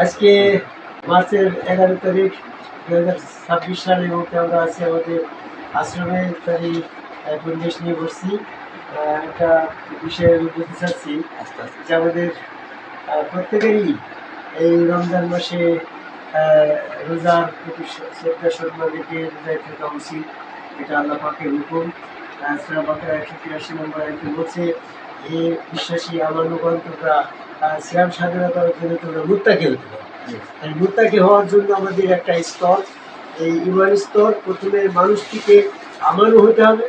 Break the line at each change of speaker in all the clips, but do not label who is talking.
আজকে মার্চের 11 তারিখ 2026 সাল এবং আমরা আছি আমাদের আশ্রমে তারই পরিবেশ নিয়ে বসছি। একটা বিষয়ে বলতে চাচ্ছি যে আমাদের প্রত্যেকেরই এই রমজান মাসে রোজার প্রতি শ্রদ্ধা সম্মান রেখে রোজায় থাকা উচিত। এটা আল্লাহ পাকের হুকুম। সূরা বাকারা 183 নম্বর আয়াতে বলছে, এই বিশ্বাসী আমানুগণ তোমরা সিয়াম স্বাধীনতা অর্জনে তোমরা মুত্তাকি হতে হবে। এই মুত্তাকি হওয়ার জন্য আমাদের একটা স্তর, এই ইমান স্তর। প্রথমে মানুষটিকে আমানু হতে হবে।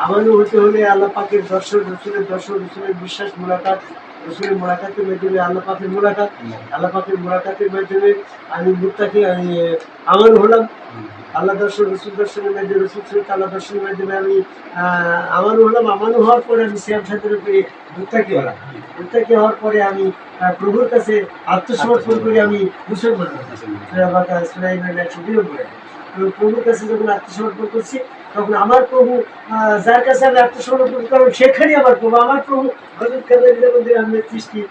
আমানু হতে হলে আল্লাহ পাকের দর্শন, রসুলের বিশ্বাস, মোলাকাত, রসুলের মোলাকাতের মাধ্যমে আল্লাহ পাকের মোলাকাত, আল্লাহ পাকের মোলাকাতের মাধ্যমে আমি মুত্তাকি, আমি আমানু হলাম। আল্লাহ দর্শন, রসুল দর্শনের মাধ্যমে, রসুল শরীফ আল্লাহ দর্শনের মাধ্যমে আমি আমানু হলাম। আমানু হওয়ার পরে আমি সিয়াম সাধনের উপরে মুত্তাকি হলাম। মুত্তাকি হওয়ার পরে আমি প্রভুর কাছে আত্মসমর্পণ করে আমি মুসলমান প্রভুর কাছে যখন আত্মসমর্পণ করছি, তখন আমার প্রভু, যার কাছে আমি আত্মসমর্পণ করব সেখানেই আমার প্রভু, হযরত কাদের আহমেদ চিশতি,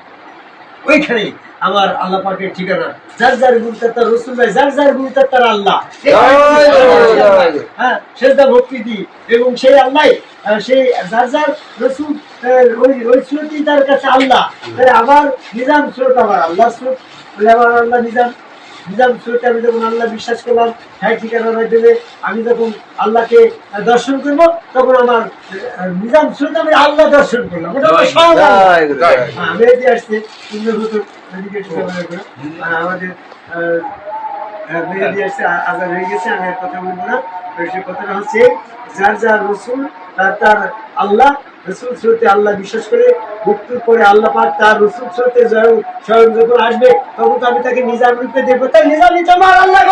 ওইখানে আমার আল্লাহ পাকের ঠিকানা। যার যার গুরুত্ব তার রসুল ভাই, যার যার গুরুত্ব তার আল্লাহ। হ্যাঁ, সেটা ভক্তি দিই এবং সেই আল্লাহ, সেই যার যার রসুল, ওই স্রোতই তার কাছে আল্লাহ। আমার নিজাম স্রোত, আমার আল্লাহ স্রোত, আমার আল্লাহ নিজাম স্রোতে আমি যখন আল্লাহ বিশ্বাস করলাম, হ্যাঁ ঠিকানার মাধ্যমে আমি যখন আল্লাহকে দর্শন করবো, তখন আমার নিজাম স্রোত আমি আল্লাহ দর্শন করলাম। আমি আসছে আমাদের মেহেদি আসছে, আজাদ হয়ে গেছে, আমি আর কথা বলবো না। সে কথাটা হচ্ছে, যার যার রসুল তার আল্লাহ, রসুল স্রোতে আল্লাহ বিশ্বাস করে মুক্তির পরে আল্লাহ পাক তার রসুল স্রোতে স্বয়ং যখন আসবে, তখন তো আমি তাকে নিজাম রূপে দেখবো। তাই নিজাম আমার আল্লাহ।